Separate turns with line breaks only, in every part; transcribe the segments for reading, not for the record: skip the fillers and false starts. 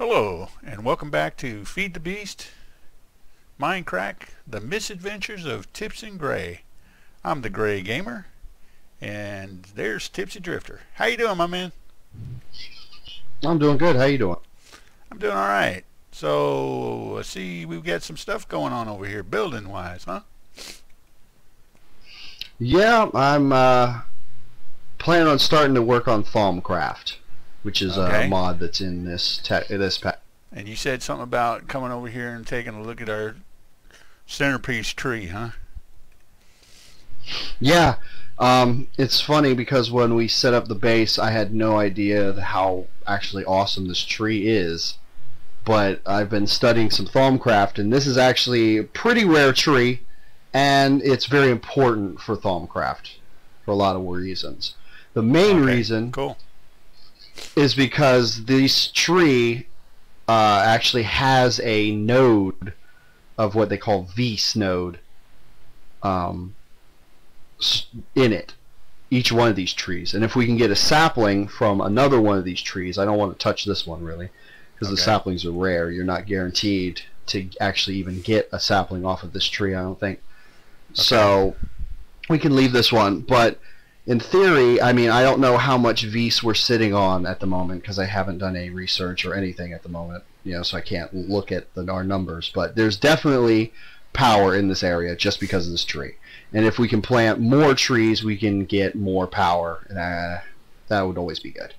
Hello, and welcome back to Feed the Beast, Mindcrack, The Misadventures of Tipsy Gray. I'm the Gray Gamer, and there's Tipsy Drifter. How you doing, my man?
I'm doing good. How you doing?
I'm doing all right. So, I see we've got some stuff going on over here, building-wise, huh?
Yeah, I'm planning on starting to work on Thaumcraft, which is a mod that's in this pack.
And you said something about coming over here and taking a look at our centerpiece tree, huh?
Yeah, it's funny because when we set up the base, I had no idea how actually awesome this tree is. But I've been studying some Thaumcraft, and this is actually a pretty rare tree, and it's very important for Thaumcraft for a lot of reasons. The main reason is because this tree actually has a node of what they call Vs node in it, each one of these trees. And if we can get a sapling from another one of these trees, I don't want to touch this one really, because the saplings are rare. You're not guaranteed to actually even get a sapling off of this tree, I don't think. So we can leave this one, but in theory, I mean, I don't know how much Vs we're sitting on at the moment because I haven't done any research or anything at the moment, so I can't look at our numbers. But there's definitely power in this area just because of this tree. And if we can plant more trees, we can get more power. That would always be good.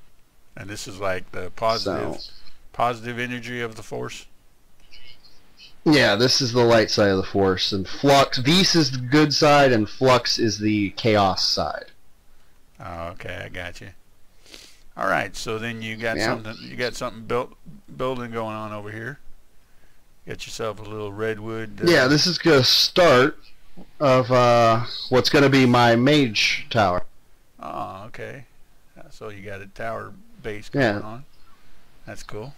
And this is like the positive energy of the force?
Yeah, this is the light side of the force. And Flux, Vs is the good side, and Flux is the chaos side.
Oh, okay, I got you. All right, so then you got something building going on over here. Get yourself a little redwood.
Yeah, this is the start of what's going to be my mage tower.
Oh, okay. So you got a tower base going on. That's cool.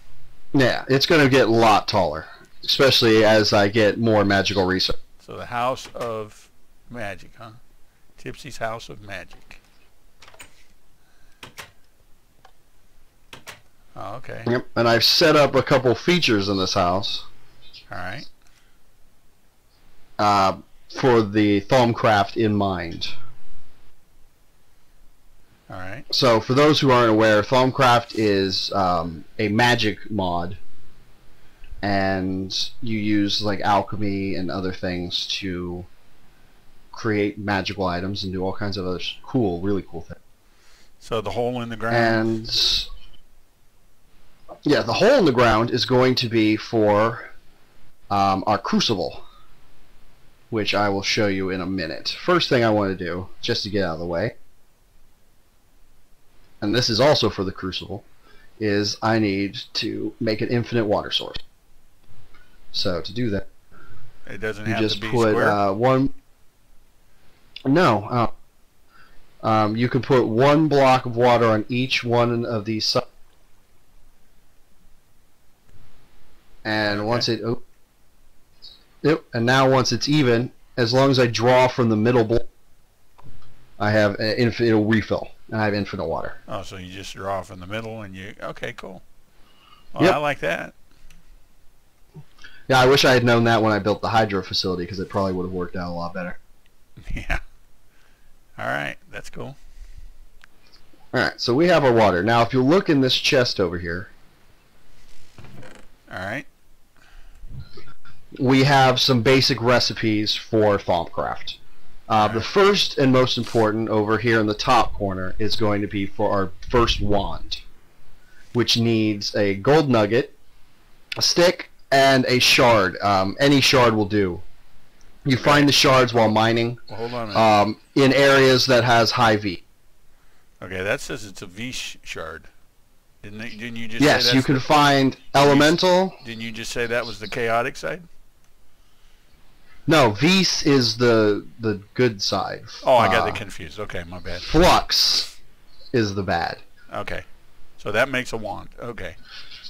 Yeah, it's going to get a lot taller, especially as I get more magical research.
So the House of Magic, huh? Tipsy's House of Magic. Oh, okay.
Yep, and I've set up a couple features in this house.
All right.
For the Thaumcraft in mind.
All right.
So for those who aren't aware, Thaumcraft is a magic mod, and you use like alchemy and other things to create magical items and do all kinds of other really cool things.
So the hole in the ground.
And yeah, the hole in the ground is going to be for our crucible, which I will show you in a minute. First thing I want to do, just to get out of the way, and this is also for the crucible, is I need to make an infinite water source. So to do that,
it doesn't
you
have
just
to be
put
square?
one. No, you can put one block of water on each one of these sides. And once it, and now once it's even, as long as I draw from the middle block, I have an infinite, it'll refill, and I have infinite water.
Oh, so you just draw from the middle, and okay, cool. Well, I like that.
Yeah, I wish I had known that when I built the hydro facility, because it probably would have worked out a lot better.
Yeah. All right, that's cool.
All right, so we have our water. Now, if you look in this chest over here,
all right,
we have some basic recipes for Thaumcraft. The first and most important over here in the top corner is going to be for our first wand, which needs a gold nugget, a stick, and a shard. Any shard will do. You find the shards while mining
hold on a minute.
In areas that has high V.
Okay, that says it's a V shard. Didn't you just
yes,
say
you can find elemental.
Didn't you just say that was the chaotic side?
No, Vs is the good side.
Oh, I got it confused. Okay, my bad.
Flux is the bad.
Okay, so that makes a wand. Okay.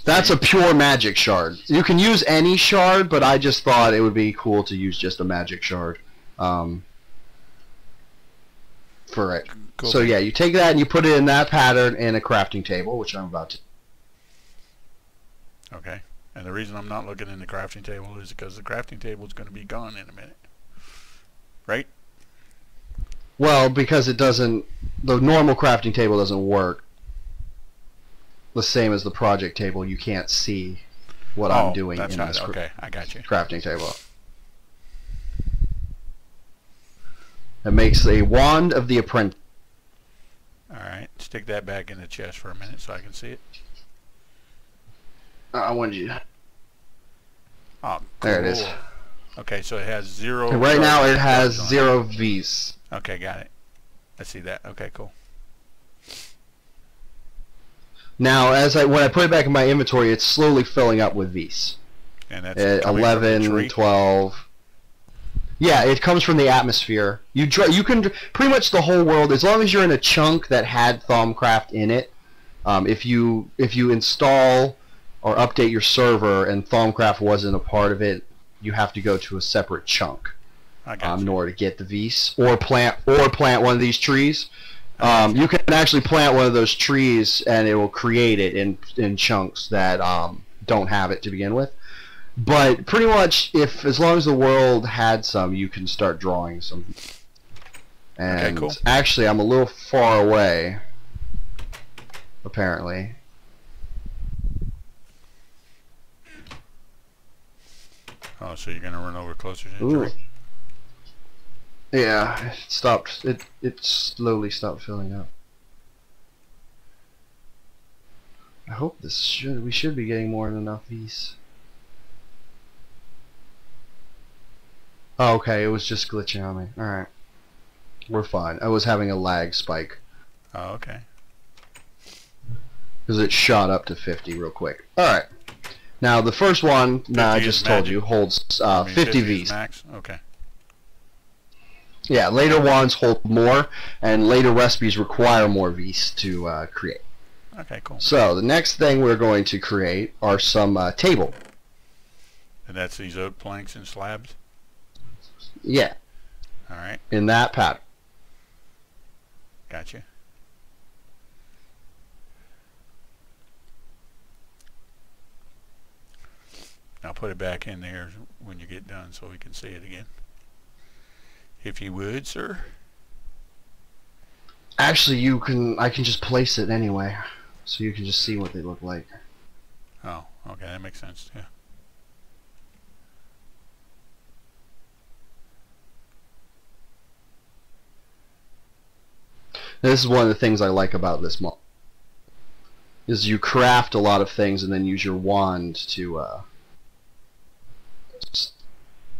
That's a pure magic shard. You can use any shard, but I just thought it would be cool to use just a magic shard for it. Cool. So yeah, you take that and you put it in that pattern in a crafting table, which I'm about to.
Okay. And the reason I'm not looking in the crafting table is because the crafting table is going to be gone in a minute. Right?
Well, because it doesn't, the normal crafting table doesn't work the same as the project table. You can't see what I'm doing in this
okay, I got you.
crafting table. It makes a wand of the apprentice.
Alright, stick that back in the chest for a minute so I can see it.
I wanted you.
Oh, cool.
There it is.
Okay, so it has 0.
And right now it has 0 V's.
Okay, got it. I see that. Okay, cool.
Now, when I put it back in my inventory, it's slowly filling up with V's.
And that's
11, 12. Yeah, it comes from the atmosphere. You can pretty much the whole world, as long as you're in a chunk that had Thaumcraft in it. If you install or update your server and Thaumcraft wasn't a part of it, you have to go to a separate chunk in order to get the V's, or plant one of these trees. You can actually plant one of those trees and it will create it in chunks that don't have it to begin with. But pretty much, as long as the world had some, you can start drawing some. And
okay, cool.
Actually, I'm a little far away, apparently.
Oh, so you're gonna run over closer to the
Ooh.
tree?
Yeah, it stopped. It slowly stopped filling up. I hope we should be getting more than enough V's. Oh, okay, it was just glitching on me. Alright. We're fine. I was having a lag spike.
Oh, okay.
Because it shot up to 50 real quick. Alright. Now, the first one, I just told you, holds 50 V's.
Max? Okay.
Yeah, later wands hold more, and later recipes require more V's to create.
Okay, cool.
So, the next thing we're going to create are some table.
And that's these oak planks and slabs?
Yeah.
Alright.
In that pattern.
Gotcha. I'll put it back in there when you get done so we can see it again. If you would, sir.
Actually, I can just place it anyway, so you can just see what they look like.
Oh, okay, that makes sense, yeah.
This is one of the things I like about this mod. Is you craft a lot of things and then use your wand to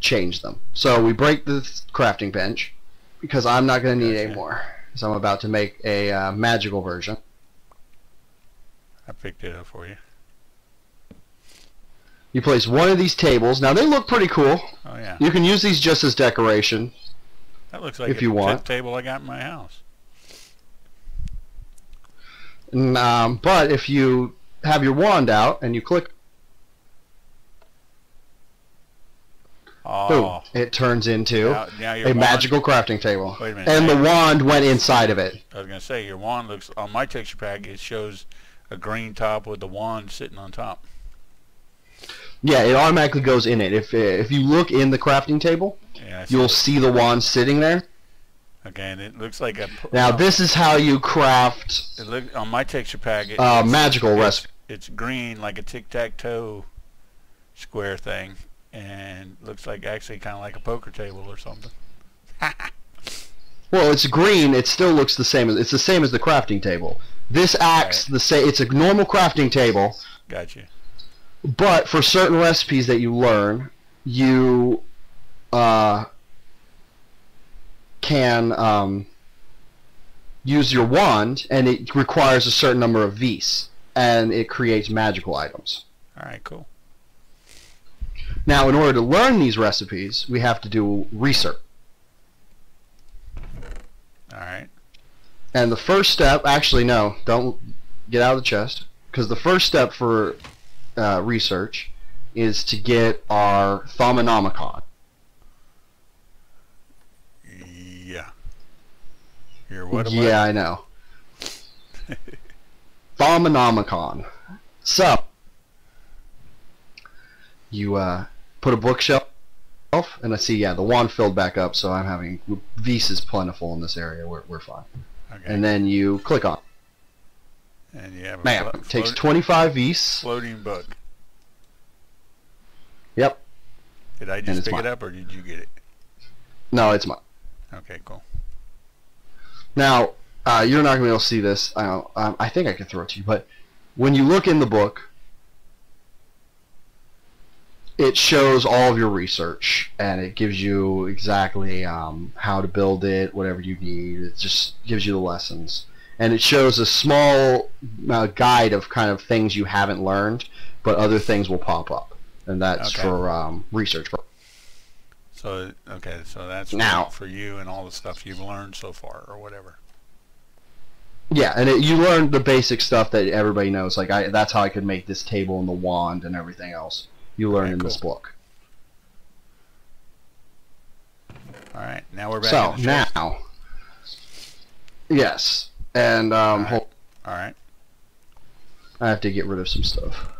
change them. So we break the crafting bench because I'm not going to need any more. So I'm about to make a magical version.
I picked it up for you.
You place one of these tables. Now they look pretty cool.
Oh yeah.
You can use these just as decoration.
That looks like
if you want.
Table I got in my house.
But if you have your wand out and you click, boom, it turns into
now
a magical crafting table.
Wait a minute.
And the wand went inside of it.
I was going to say, your wand looks, on my texture pack, it shows a green top with the wand sitting on top.
Yeah, it automatically goes in it. If you look in the crafting table, you'll see the wand sitting there.
Okay, and it looks like a...
Now, this is how you craft...
It look, on my texture pack,
magical recipe.
It's green, like a tic-tac-toe square thing, and looks like actually kind of like a poker table or something.
Well, it's green. It still looks the same. It's the same as the crafting table. This acts the same. It's a normal crafting table.
Gotcha.
But for certain recipes that you learn, you can use your wand, and it requires a certain number of V's, and it creates magical items.
Alright, cool.
Now, in order to learn these recipes, we have to do research.
Alright.
And the first step, actually no, don't get out of the chest, because the first step for research is to get our Thaumonomicon.
Yeah. You're what?
Yeah, I know. Thaumonomicon. So, You put a bookshelf, and I see, yeah, the wand filled back up, so I'm having Vis is plentiful in this area. We're fine.
Okay.
And then you click on it.
And you have
Bam. Takes 25 Vis.
Floating book.
Yep.
Did I just pick it up, or did you get it?
No, it's mine.
Okay, cool.
Now, you're not going to be able to see this. I think I can throw it to you, but when you look in the book, it shows all of your research, and it gives you exactly how to build it, whatever you need. It just gives you the lessons. And it shows a small guide of kind of things you haven't learned, but other things will pop up. And that's for research.
So, okay, so that's
now,
for you and all the stuff you've learned so far, or whatever.
Yeah, and you learn the basic stuff that everybody knows. Like, that's how I could make this table and the wand and everything else. You learn in this book.
All right, now we're back.
So
in the
now, yes, and
all right.
I have to get rid of some stuff.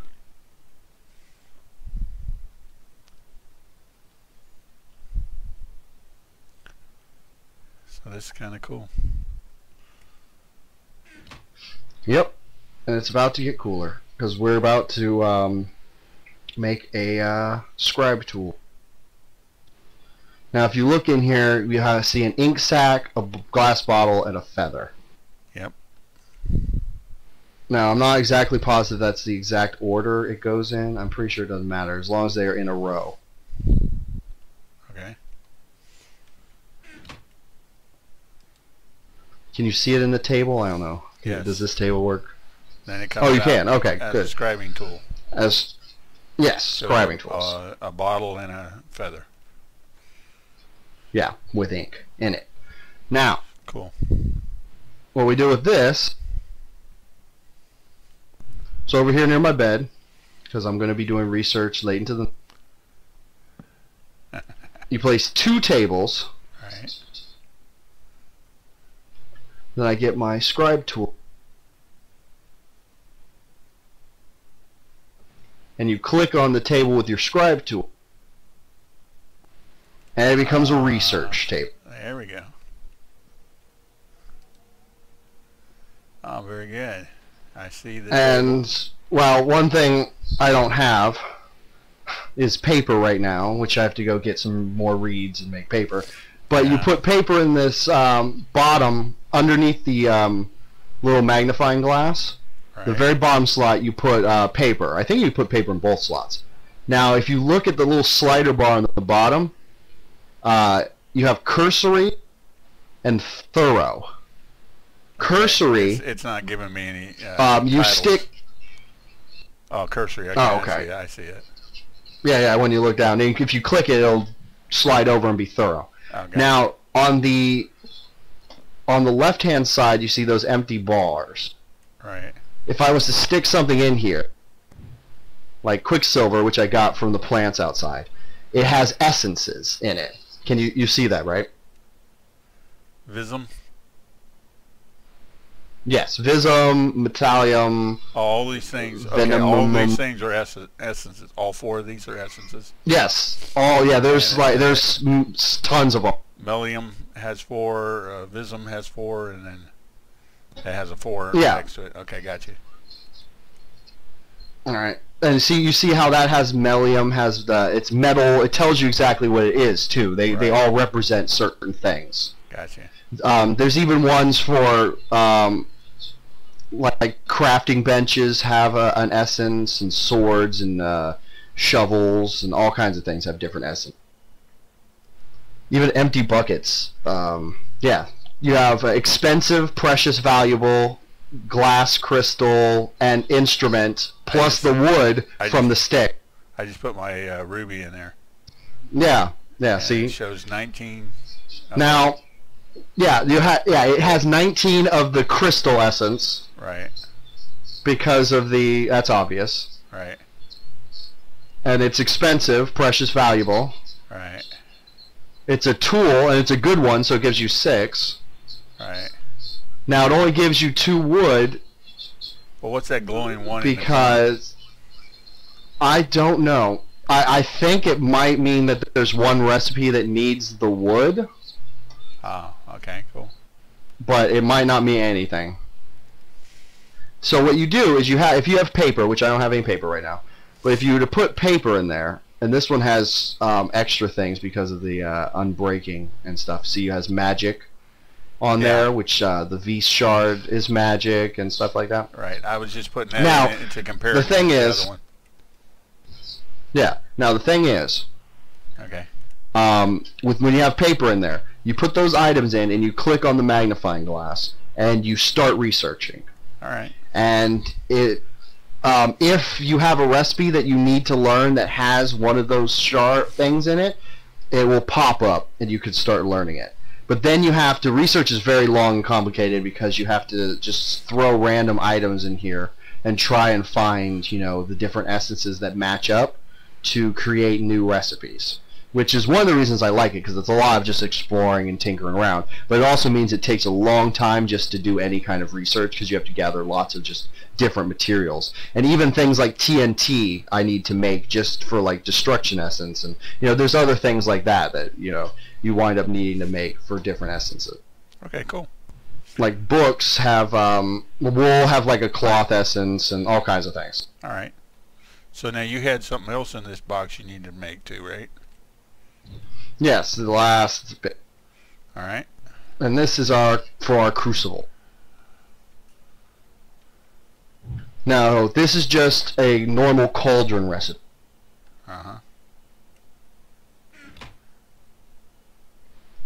So this is kind of cool.
Yep, and it's about to get cooler because we're about to make a scribe tool. Now, if you look in here, you see an ink sac, a glass bottle, and a feather.
Yep.
Now, I'm not exactly positive that's the exact order it goes in. I'm pretty sure it doesn't matter as long as they are in a row.
Okay.
Can you see it in the table? I don't know.
Yes.
Does this table work?
Then it comes
you can. Okay,
as
good.
a scribing tool.
Yes, scribing tools.
A bottle and a feather.
Yeah, with ink in it. Now,
cool.
What we do with this, so over here near my bed, because I'm going to be doing research late into the... You place 2 tables.
Right.
Then I get my scribe tool. And you click on the table with your scribe tool. And it becomes a research table.
There we go. Oh, very good. I see the table.
Well, one thing I don't have is paper right now, which I have to go get some more reeds and make paper. But you put paper in this bottom, underneath the little magnifying glass. Right. The very bottom slot, you put paper. I think you put paper in both slots. Now, if you look at the little slider bar on the bottom, you have cursory and thorough. Cursory.
It's not giving me any.
You
titles.
stick.
Oh, cursory. Okay,
okay.
I see it.
Yeah. When you look down, and if you click it, it'll slide over and be thorough.
Okay.
Now, on the left-hand side, you see those empty bars.
Right.
If I was to stick something in here, like Quicksilver, which I got from the plants outside, it has essences in it. Can you see that, right?
Visum?
Yes, Visum, Metallium.
All these things. Okay, all these things are essences. All 4 of these are essences.
Yes. There's there's tons of them.
Mellium has 4. Visum has 4, and then it has a 4 next to it. Okay, got you.
All right. And you see how that has Mellium, has it's metal. It tells you exactly what it is too. They all represent certain things.
Gotcha.
There's even ones for like crafting benches have an essence, and swords and shovels and all kinds of things have different essence. Even empty buckets. You have expensive, precious, valuable, glass, crystal, and instrument, plus the wood from the stick.
I just put my ruby in there.
Yeah, see?
It shows 19. Okay.
Now, it has 19 of the crystal essence.
Right.
Because of that's obvious.
Right.
And it's expensive, precious, valuable.
Right.
It's a tool, and it's a good one, so it gives you 6.
Right.
Now, it only gives you 2 wood.
Well, what's that glowing one?
Because I don't know. I think it might mean that there's one recipe that needs the wood.
Oh, okay, cool.
But it might not mean anything. So what you do is if you have paper, which I don't have any paper right now, but if you were to put paper in there, and this one has extra things because of the unbreaking and stuff. See, it has magic on there, which the V shard is magic and stuff like that.
Right. I was just putting that in to compare
the
it
thing
to the
is,
other one.
Yeah. Now the thing is,
okay.
When you have paper in there, you put those items in and you click on the magnifying glass and you start researching.
All right.
And if you have a recipe that you need to learn that has one of those shard things in it, it will pop up and you can start learning it. But then you have to, research is very long and complicated because you have to just throw random items in here and try and find, you know, the different essences that match up to create new recipes. Which is one of the reasons I like it, because it's a lot of just exploring and tinkering around. But it also means it takes a long time just to do any kind of research, because you have to gather lots of just different materials. And even things like TNT I need to make just for like destruction essence, and you know, there's other things like that that, you know, you wind up needing to make for different essences.
Okay, cool.
Like books have wool have like a cloth essence and all kinds of things.
All right. So now you had something else in this box you need to make too, right?
Yes, the last bit.
All right.
And this is for our crucible. Now, this is just a normal cauldron recipe.
Uh-huh.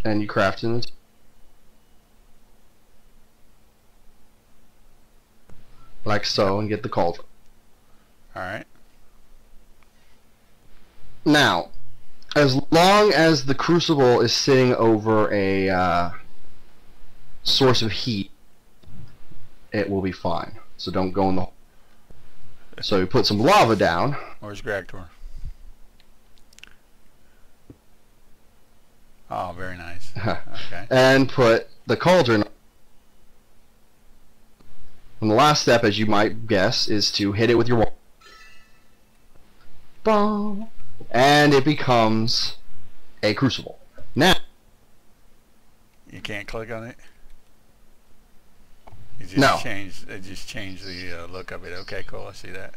And you craft it like so and get the cauldron.
All right.
Now, as long as the crucible is sitting over a source of heat, it will be fine. So don't go in the hole. So you put some lava down.
Where's Gractor? Oh, very nice. Okay.
And put the cauldron. And the last step, as you might guess, is to hit it with your wand. Boom. And it becomes a crucible. Now,
you can't click on it? It just changed the look of it. Okay, cool. I see that.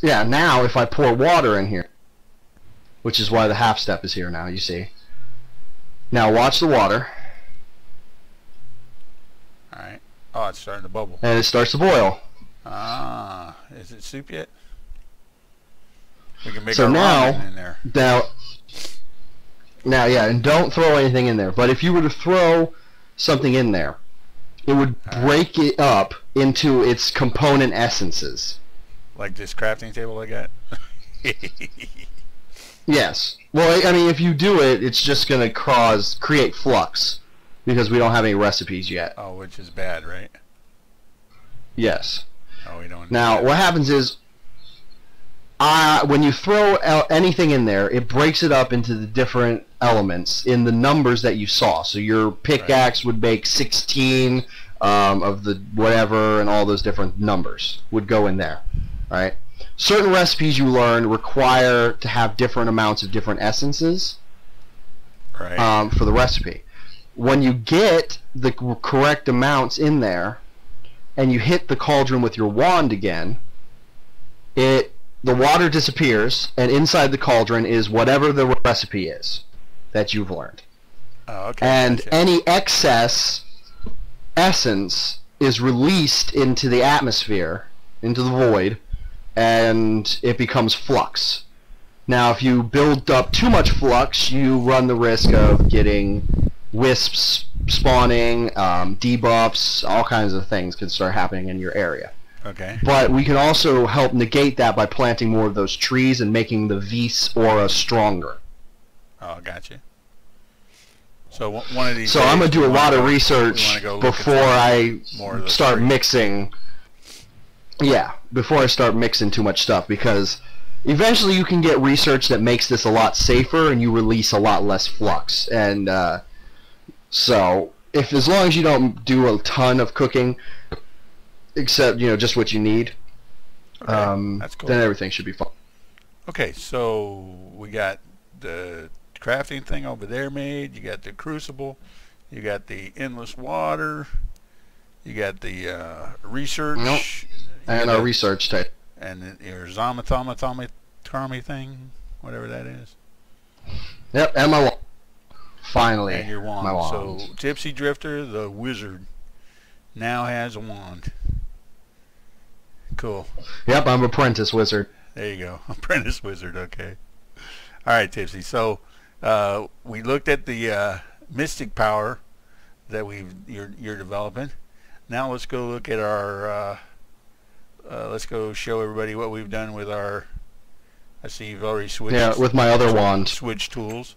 Yeah, now if I pour water in here, which is why the half step is here now, you see. Now watch the water.
Alright. Oh, it's starting to bubble.
And it starts to boil.
Ah, is it soup yet? We can make
so
our
now,
ramen in there.
Now, yeah, and don't throw anything in there. But if you were to throw something in there, it would break it up into its component essences.
Like this crafting table I got?
Yes. Well, I mean, if you do it, it's just going to create flux, because we don't have any recipes yet.
Oh, which is bad, right?
Yes.
Oh, we don't.
Now, what happens is, when you throw anything in there, it breaks it up into the different elements in the numbers that you saw. So your pickaxe would make 16 of the whatever, and all those different numbers would go in there. Right? Certain recipes you learn require to have different amounts of different essences for the recipe. When you get the correct amounts in there, and you hit the cauldron with your wand again, the water disappears, and inside the cauldron is whatever the recipe is that you've learned.
Oh, okay.
And
gotcha.
any excess essence is released into the atmosphere, into the void, and it becomes flux. Now, if you build up too much flux, you run the risk of getting wisps spawning, debuffs, all kinds of things can start happening in your area.
Okay.
But we can also help negate that by planting more of those trees and making the Vis aura stronger.
Oh, gotcha. So one of these.
So I'm going to do a lot of research before I start mixing. Yeah, before I start mixing too much stuff, because eventually you can get research that makes this a lot safer and you release a lot less flux. And so, as long as you don't do a ton of cooking, except, you know, just what you need,
that's cool.
then everything should be fine.
Okay, so we got the crafting thing over there made. You got the crucible. You got the endless water. You got the research.
Nope. And our research tape.
And your Zomathomathomy thing, whatever that is.
Yep, and my wand. Finally,
and your wand.
My wand.
So Tipsy Drifter, the wizard, now has a wand. Cool.
Yep, I'm apprentice wizard.
There you go. Apprentice wizard, okay. Alright, Tipsy. So we looked at the mystic power that you're developing. Now let's go look at our let's go show everybody what we've done with our, I see you've already switched.
Yeah, with my other wand.
Switch tools.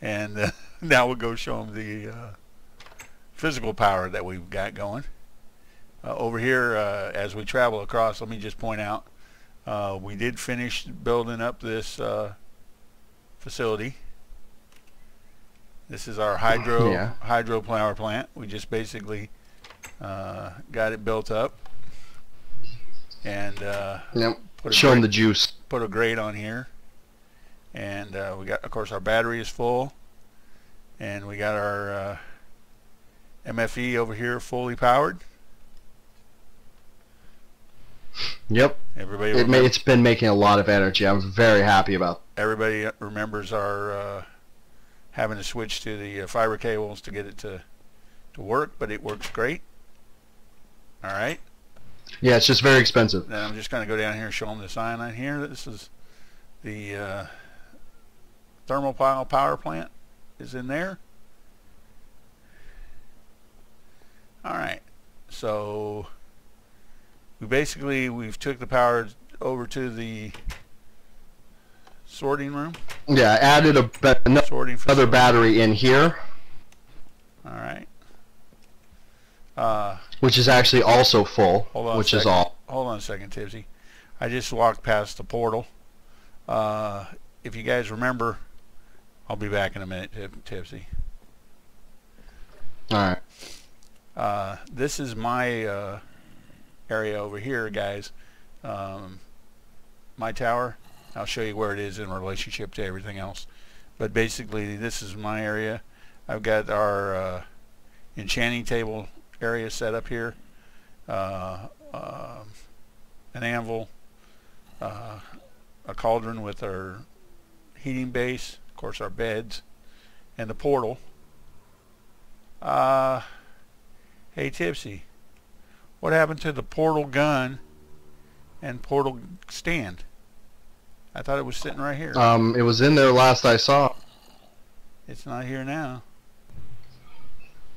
And now we'll go show them the physical power that we've got going. Over here, as we travel across, let me just point out, we did finish building up this facility. This is our hydro power plant. We just basically got it built up and
yep. Show them the juice.
Put a grate on here, and we got, of course, our battery is full, and we got our MFE over here fully powered.
Yep. It's been making a lot of energy. I'm very happy about it.
Everybody remembers our having to switch to the fiber cables to get it to work, but it works great. All right.
Yeah, it's just very expensive.
Then I'm just going to go down here and show them the sign on here. This is the thermopile power plant is in there. All right. So we've took the power over to the sorting room.
Yeah, I added another battery in here.
All right.
Which is actually also full, which is all.
Hold on a second, Tipsy. I just walked past the portal. If you guys remember, I'll be back in a minute, Tipsy.
All
right. This is my area over here, guys. My tower. I'll show you where it is in relationship to everything else. But basically, this is my area. I've got our enchanting table area set up here. An anvil, a cauldron with our heating base, of course our beds, and the portal. Hey Tipsy, what happened to the portal gun and portal stand? I thought it was sitting right here.
It was in there last I saw.
It's not here now.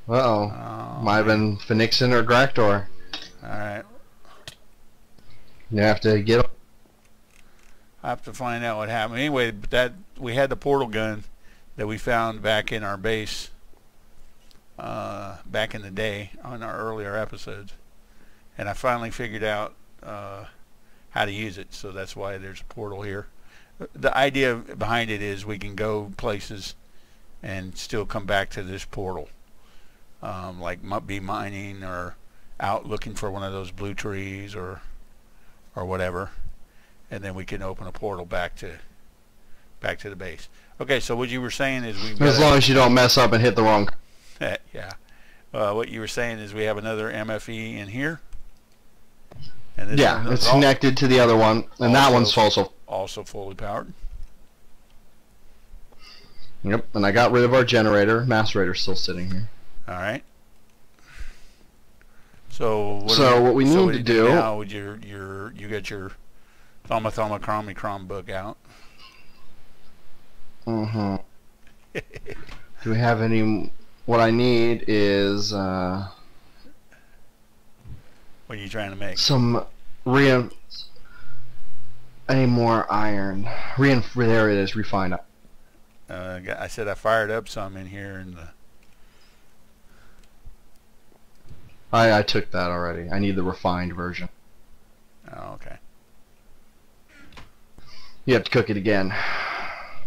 Uh-oh. Might have been Phoenixin or Gractor.
Alright.
You have to get...
I have to find out what happened. Anyway, that we had the portal gun that we found back in our base back in the day on our earlier episodes. And I finally figured out how to use it, so that's why there's a portal here. The idea behind it is we can go places and still come back to this portal. Like be mining or out looking for one of those blue trees or whatever, and then we can open a portal back to the base. Okay, so what you were saying is
as long as you don't mess up and hit the wrong.
Yeah. What you were saying is we have another MFE in here. And this
yeah, it's connected to the other one, and that one's
also fully powered.
Yep, and I got rid of our generator. Macerator's still sitting here.
All right. So
what we need to do
now with you got your Thomachromicron book out.
Mm-hmm. Do we have any? What I need is
what are you trying to make?
Some any more iron. There it is. Refined.
I said I fired up some in here in the.
I took that already. I need the refined version.
Oh, okay.
You have to cook it again.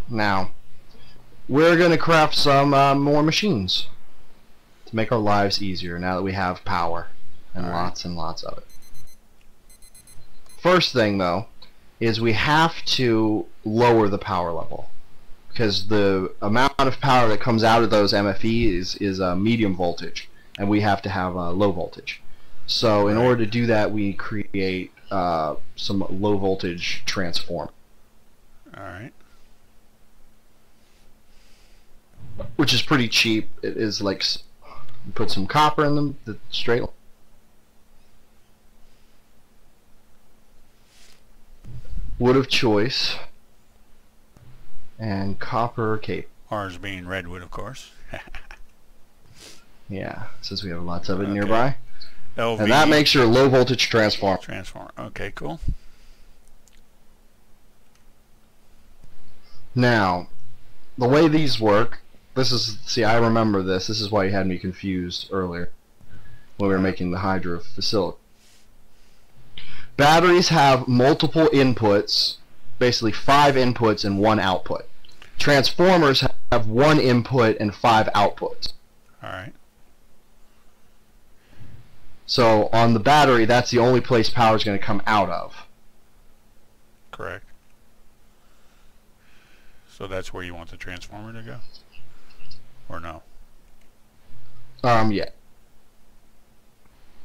Now, we're going to craft some more machines to make our lives easier now that we have power and lots of it. First thing, though, is we have to lower the power level, because the amount of power that comes out of those MFEs is medium voltage, and we have to have low voltage. So in order to do that, we create some low voltage transform.
Alright.
Which is pretty cheap. It is like, you put some copper in them, the straight line. Wood of choice and copper cape.
Ours being redwood, of course.
Yeah, since we have lots of it nearby.
LV.
And that makes your low voltage transform.
Transformer. Okay, cool.
Now, the way these work, this is, see, I remember this. This is why you had me confused earlier when we were making the hydro facility. Batteries have multiple inputs, basically 5 inputs and 1 output. Transformers have 1 input and 5 outputs.
Alright.
So on the battery, that's the only place power is going to come out of.
Correct. So that's where you want the transformer to go? Or no?
Yeah.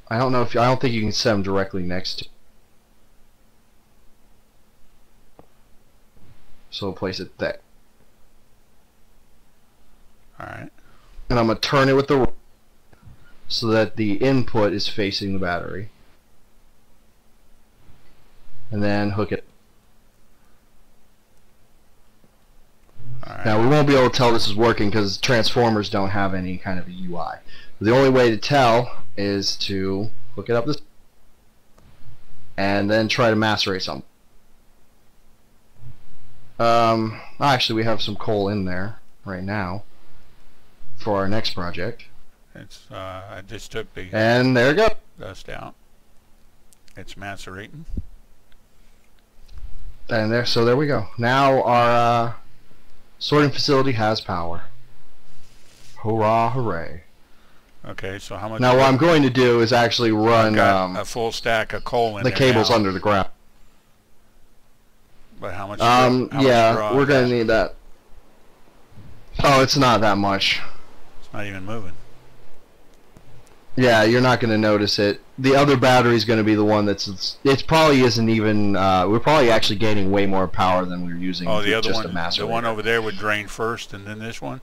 I don't know if I don't think you can set them directly next to. So place it there.
Alright.
And I'm going to turn it with the so that the input is facing the battery. And then hook it.
Alright.
Now we won't be able to tell this is working because transformers don't have any kind of a UI. The only way to tell is to hook it up this and then try to macerate something. Actually, we have some coal in there right now for our next project.
It's I just took the
And there you go.
dust out. It's macerating.
And there, so there we go. Now our sorting facility has power. Hurrah, hooray!
Okay, so how much?
Now what I'm going to do is actually run
got a full stack of coal in
the
there
cables
now.
under the ground.
But how much?
Yeah, we're gonna need that. Oh, it's not that much.
It's not even moving.
Yeah, you're not gonna notice it. The other battery's gonna be the one that's. It probably isn't even. We're probably actually gaining way more power than we're using.
Oh, the other
just
one,
a macerator.
the one over there would drain first, and then this one.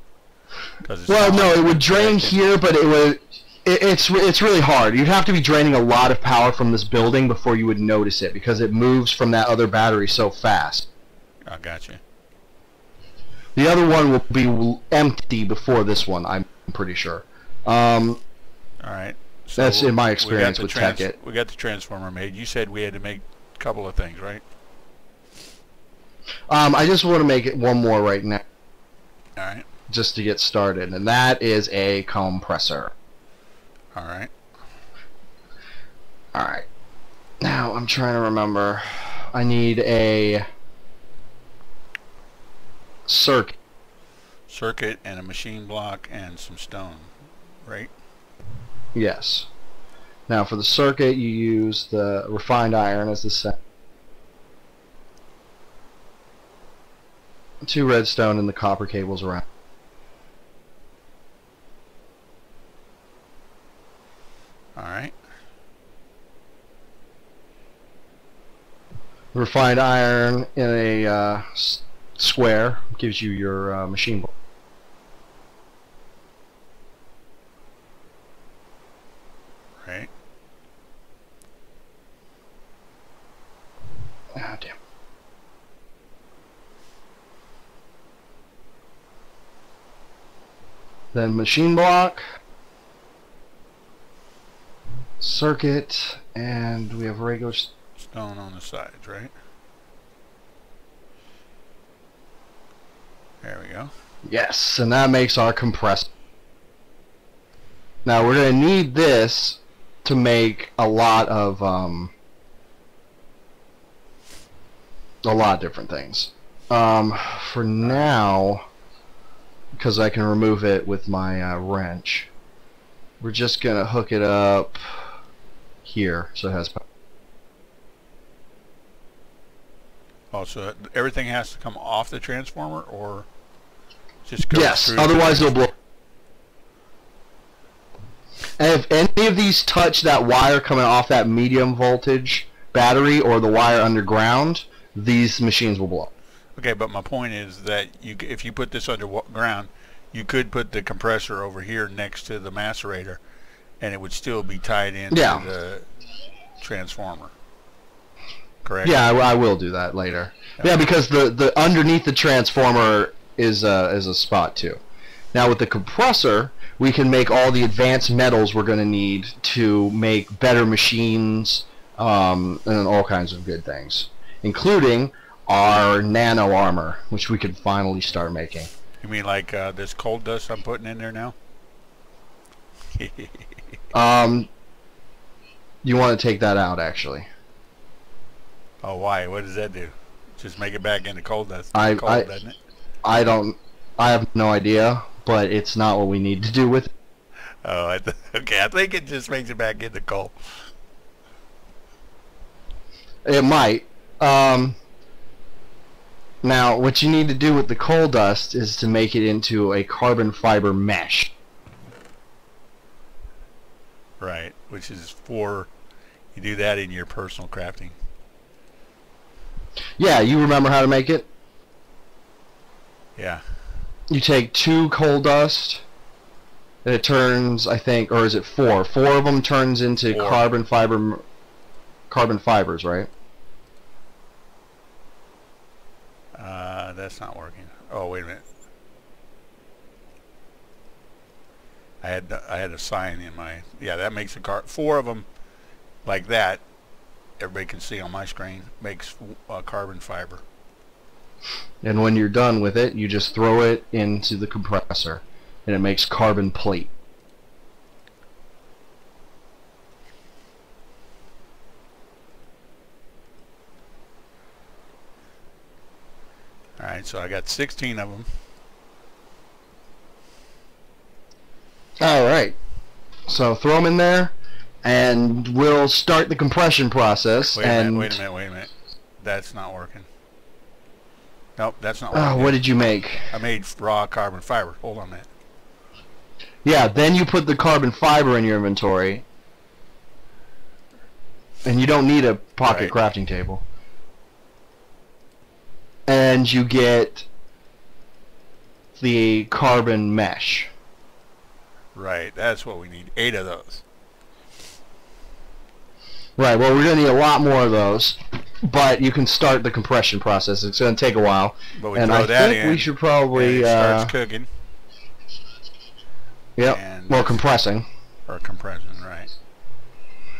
Well, no, it would drain here, but it would. It's really hard. You'd have to be draining a lot of power from this building before you would notice it because it moves from that other battery so fast.
I got you.
The other one will be empty before this one, I'm pretty sure.
All right. So
That's in my experience with Tekkit.
We got the transformer made. You said we had to make a couple of things, right?
I just want to make it one more right now.
All right.
Just to get started, and that is a compressor.
All right.
Alright. Now, I'm trying to remember. I need a circuit.
Circuit and a machine block and some stone, right?
Yes. Now, for the circuit, you use the refined iron as the set. 2 redstone and the copper cables around.
Alright.
Refined iron in a square gives you your machine block.
Right.
Ah, damn. Then machine block, circuit, and we have regular
Stone on the sides, right? There we go.
Yes, and that makes our compressor. Now we're going to need this to make a lot of different things. For now, because I can remove it with my wrench, we're just going to hook it up here so it has power.
Oh, so everything has to come off the transformer, or just go
Yes,
through?
otherwise they'll blow. And if any of these touch that wire coming off that medium voltage battery or the wire underground, these machines will blow.
Okay, but my point is that if you put this underground, you could put the compressor over here next to the macerator, and it would still be tied into the transformer. Correct?
Yeah, I will do that later. Okay. Yeah, because the underneath the transformer is a spot too. Now with the compressor, we can make all the advanced metals we're going to need to make better machines and all kinds of good things, including our nano armor, which we could finally start making.
You mean like this coal dust I'm putting in there now?
You want to take that out, actually.
Oh, why? What does that do? Just make it back into coal dust.
Doesn't it? I have no idea, but it's not what we need to do with it.
Oh, okay. I think it just makes it back into coal.
It might. Now, what you need to do with the coal dust is to make it into a carbon fiber mesh.
Right, which is you do that in your personal crafting.
Yeah, you remember how to make it?
Yeah.
You take 2 coal dust, and it turns, I think, or is it 4? 4 of them turns into carbon fibers, right?
That's not working. Oh, wait a minute. I had a sign in my... Yeah, that makes 4 of them like that. Everybody can see on my screen. Makes carbon fiber.
And when you're done with it, you just throw it into the compressor, and it makes carbon plate.
Alright, so I got 16 of them.
Alright. So throw them in there, and we'll start the compression process.
Wait a minute. That's not working. Nope, that's not working.
What did you make?
I made raw carbon fiber. Hold on a minute.
Yeah, then you put the carbon fiber in your inventory. And you don't need a pocket crafting table. And you get the carbon mesh.
Right, that's what we need. 8 of those.
Right, well, we're going to need a lot more of those. But you can start the compression process. It's going to take a while.
But we throw that in.
We should probably...
it starts cooking.
Yep, well, compressing.
Or compressing, right.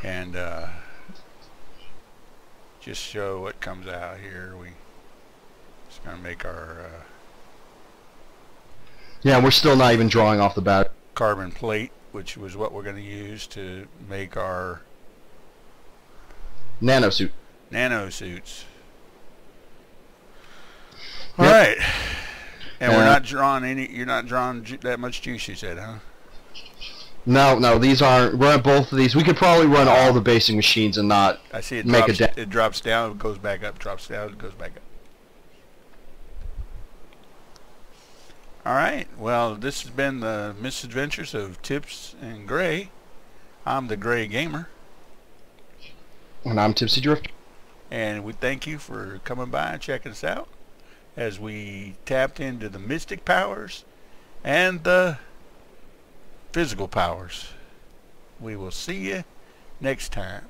And just show what comes out here. We just going to make our...
yeah, we're still not even drawing off the bat.
Carbon plate, which was what we're going to use to make our...
nanosuit.
Nanosuits. All right. And we're not drawing you're not drawing that much juice, you said, huh?
No, these aren't. Run both of these. We could probably run all the basing machines and not
I see it
make
drops, it drops down, it goes back up, drops down, it goes back up. All right. Well, this has been the misadventures of Tips and Gray. I'm the Gray Gamer.
And I'm Tipsy Drifter.
And we thank you for coming by and checking us out as we tapped into the mystic powers and the physical powers. We will see you next time.